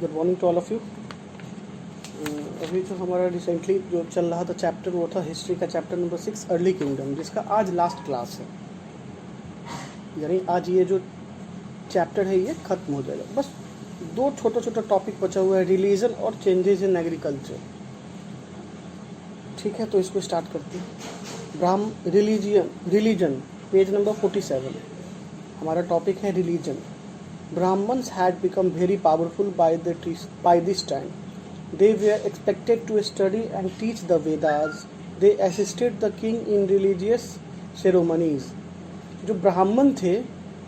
Good morning to all of you. अभी जो हमारा रिसेंटली जो चल रहा था चैप्टर वो था हिस्ट्री का चैप्टर नंबर 6 अर्ली किंगडम, जिसका आज लास्ट क्लास है। यानी आज ये जो चैप्टर है ये ख़त्म हो जाएगा। बस दो छोटा छोटा टॉपिक बचा हुआ है, रिलीजन और चेंजेस इन एग्रीकल्चर। ठीक है, तो इसको स्टार्ट करते हैं। रिलीजन पेज नंबर 47 हमारा टॉपिक है religion. Brahmins had become very powerful by this time. They were expected to study and teach the Vedas. They assisted the king in religious ceremonies. जो ब्राह्मण थे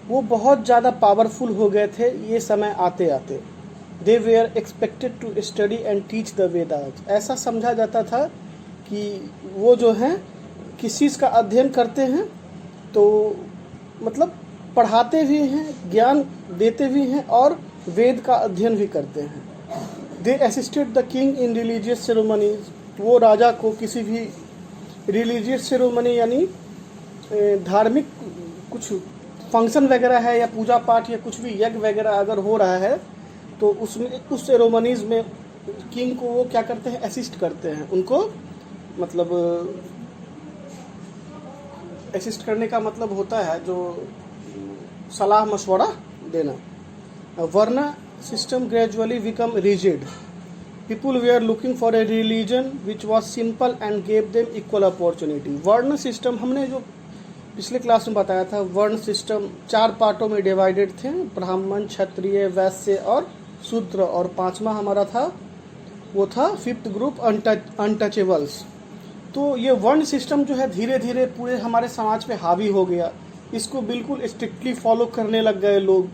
वो बहुत ज़्यादा पावरफुल हो गए थे ये समय आते आते। They were expected to study and teach the Vedas. ऐसा समझा जाता था कि वो जो हैं किस चीज़ का अध्ययन करते हैं, तो मतलब पढ़ाते भी हैं, ज्ञान देते भी हैं और वेद का अध्ययन भी करते हैं। They assisted the king in religious ceremonies. वो राजा को किसी भी रिलीजियस सेरेमनी यानी धार्मिक कुछ फंक्शन वगैरह है या पूजा पाठ या कुछ भी यज्ञ वगैरह अगर हो रहा है तो उसमें उस सेरेमनीज में किंग को वो क्या करते हैं, असिस्ट करते हैं। उनको मतलब असिस्ट करने का मतलब होता है जो सलाह मशवरा देना। Varna system gradually become rigid. People they are looking for a religion which was simple and gave them equal opportunity. Varna system हमने जो पिछले क्लास में बताया था, वर्ण सिस्टम 4 पार्टों में डिवाइडेड थे, ब्राह्मण, क्षत्रिय, वैश्य और शूद्र, और 5वां हमारा था वो था 5th ग्रुप अनटचेबल्स। तो ये वर्ण सिस्टम जो है धीरे धीरे पूरे हमारे समाज पे हावी हो गया। इसको बिल्कुल स्ट्रिक्टली फॉलो करने लग गए लोग।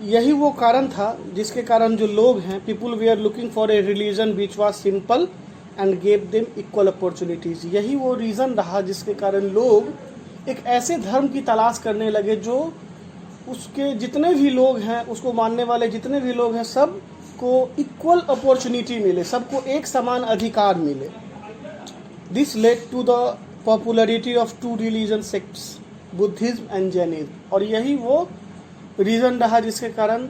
यही वो कारण था जिसके कारण जो लोग हैं, people they are looking for a religion which was simple and gave them equal opportunities. यही वो रीज़न रहा जिसके कारण लोग एक ऐसे धर्म की तलाश करने लगे जो उसके जितने भी लोग हैं, उसको मानने वाले जितने भी लोग हैं, सबको इक्वल अपॉर्चुनिटी मिले, सबको एक समान अधिकार मिले। This led to the popularity of 2 religion sects, Buddhism and Jainism. और यही वो रीज़न रहा जिसके कारण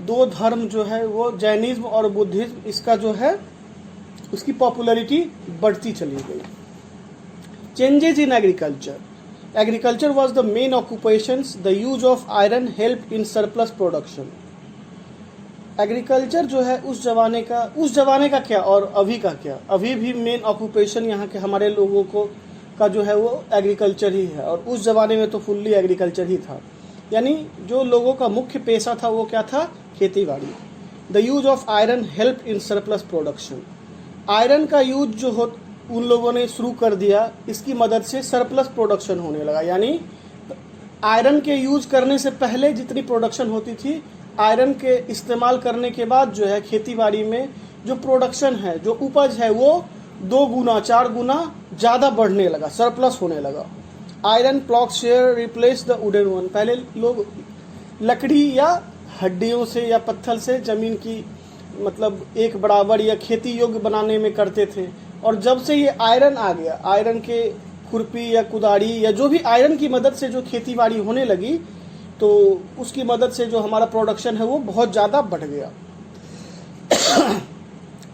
2 धर्म जो है वो जैनिज्म और बुद्धिज्म, इसका जो है उसकी पॉपुलरिटी बढ़ती चली गई। Changes in agriculture. Agriculture was the main occupations. The use of iron help in surplus production. Agriculture जो है उस जमाने का क्या और अभी का क्या, अभी भी मेन ऑक्यूपेशन यहाँ के हमारे लोगों को का जो है वो एग्रीकल्चर ही है, और उस ज़माने में तो फुल्ली एग्रीकल्चर ही था। यानी जो लोगों का मुख्य पेशा था वो क्या था, खेती बाड़ी। The use of iron help in surplus production. Iron का यूज जो हो उन लोगों ने शुरू कर दिया, इसकी मदद से सरप्लस प्रोडक्शन होने लगा। यानी आयरन के यूज करने से पहले जितनी प्रोडक्शन होती थी, आयरन के इस्तेमाल करने के बाद जो है खेती बाड़ी में जो प्रोडक्शन है, जो उपज है, वो 2 गुना 4 गुना ज़्यादा बढ़ने लगा, सरप्लस होने लगा। Iron ploughshare replace the wooden one. पहले लोग लकड़ी या हड्डियों से या पत्थर से ज़मीन की मतलब एक बराबर या खेती योग्य बनाने में करते थे, और जब से ये आयरन आ गया, आयरन के खुरपी या कुदारी या जो भी आयरन की मदद से जो खेती बाड़ी होने लगी, तो उसकी मदद से जो हमारा प्रोडक्शन है वो बहुत ज़्यादा बढ़ गया।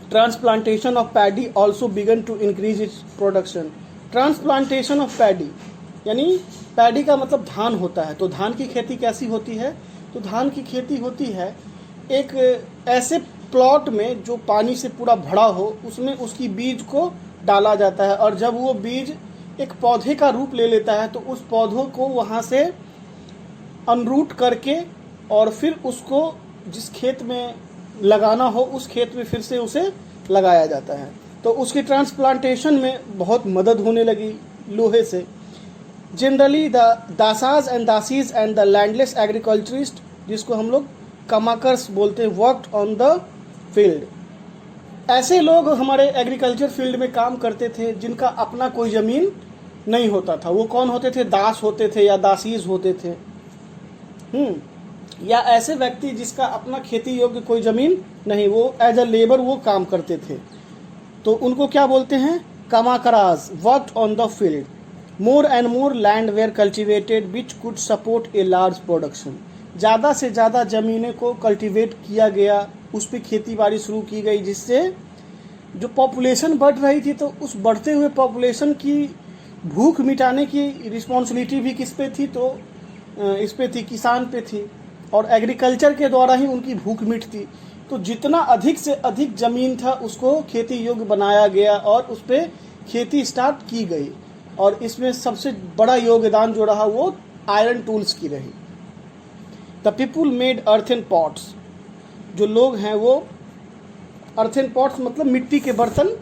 Transplantation of paddy also began to increase its production. Transplantation of paddy यानी पैडी का मतलब धान होता है। तो धान की खेती कैसी होती है, तो धान की खेती होती है एक ऐसे प्लॉट में जो पानी से पूरा भरा हो, उसमें उसकी बीज को डाला जाता है, और जब वो बीज एक पौधे का रूप ले लेता है तो उस पौधों को वहाँ से अनरूट करके और फिर उसको जिस खेत में लगाना हो उस खेत में फिर से उसे लगाया जाता है। तो उसकी ट्रांसप्लांटेशन में बहुत मदद होने लगी लोहे से। Generally the dasas and dasis and the landless agriculturist, जिसको हम लोग कमाकर्स बोलते हैं, वर्कड ऑन द फील्ड। ऐसे लोग हमारे एग्रीकल्चर फील्ड में काम करते थे जिनका अपना कोई ज़मीन नहीं होता था। वो कौन होते थे, दास होते थे या दासीज होते थे, या ऐसे व्यक्ति जिसका अपना खेती योग्य कोई ज़मीन नहीं, वो एज अ लेबर वो काम करते थे। तो उनको क्या बोलते हैं, कमाकराज। Worked on the field. More and more land were cultivated which could support a large production. ज़्यादा से ज़्यादा ज़मीनें को कल्टीवेट किया गया, उस पर खेती बाड़ी शुरू की गई, जिससे जो पॉपुलेशन बढ़ रही थी तो उस बढ़ते हुए पॉपुलेशन की भूख मिटाने की रिस्पॉन्सिबिलिटी भी किस पे थी, तो इस पे थी, किसान पे थी, और एग्रीकल्चर के द्वारा ही उनकी भूख मिटती। तो जितना अधिक से अधिक ज़मीन था उसको खेती योग्य बनाया गया और उस पर खेती स्टार्ट की गई, और इसमें सबसे बड़ा योगदान जो रहा वो आयरन टूल्स की रही। The people made earthen pots, जो लोग हैं वो अर्थन पॉट्स मतलब मिट्टी के बर्तन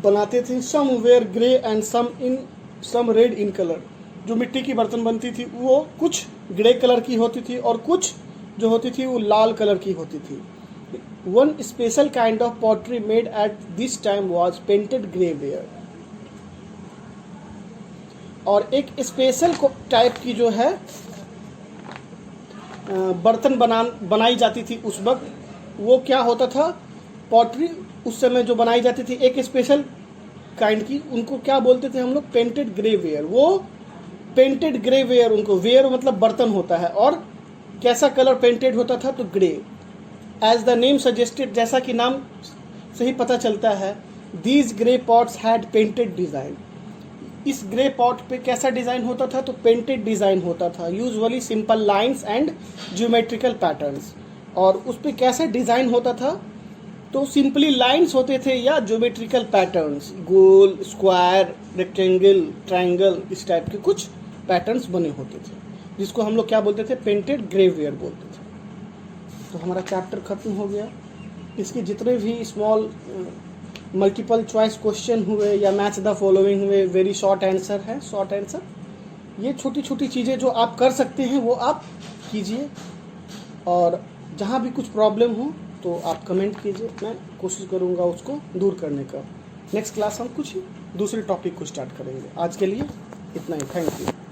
बनाते थे। Some were grey and some red in colour, जो मिट्टी की बर्तन बनती थी वो कुछ ग्रे कलर की होती थी और कुछ जो होती थी वो लाल कलर की होती थी। One special kind of pottery made at this time was painted grey ware, और एक स्पेशल टाइप की जो है बर्तन बनाई जाती थी उस वक्त, वो क्या होता था, पॉटरी उस समय जो बनाई जाती थी एक स्पेशल काइंड की, उनको क्या बोलते थे हम लोग, पेंटेड ग्रे वेयर। वो पेंटेड ग्रे वेयर, उनको वेयर मतलब बर्तन होता है, और कैसा कलर पेंटेड होता था, तो grey. As the name suggested, जैसा कि नाम से ही पता चलता है, these grey pots had painted design. इस ग्रे पॉट पे कैसा डिज़ाइन होता था, तो पेंटेड डिज़ाइन होता था, usually simple lines and geometrical patterns. और उस पर कैसा डिज़ाइन होता था, तो सिंपली लाइंस होते थे या ज्योमेट्रिकल पैटर्न्स, गोल, स्क्वायर, रेक्टेंगल, ट्रायंगल, इस टाइप के कुछ पैटर्न्स बने होते थे, जिसको हम लोग क्या बोलते थे, पेंटेड ग्रे वेयर बोलते थे। तो हमारा चैप्टर खत्म हो गया। इसके जितने भी स्मॉल मल्टीपल चॉइस क्वेश्चन हुए या मैच द फॉलोइंग हुए, वेरी शॉर्ट आंसर है, शॉर्ट आंसर। ये छोटी छोटी चीज़ें जो आप कर सकते हैं वो आप कीजिए, और जहाँ भी कुछ प्रॉब्लम हो तो आप कमेंट कीजिए, मैं कोशिश करूँगा उसको दूर करने का। नेक्स्ट क्लास हम कुछ दूसरे टॉपिक को स्टार्ट करेंगे। आज के लिए इतना ही, थैंक यू।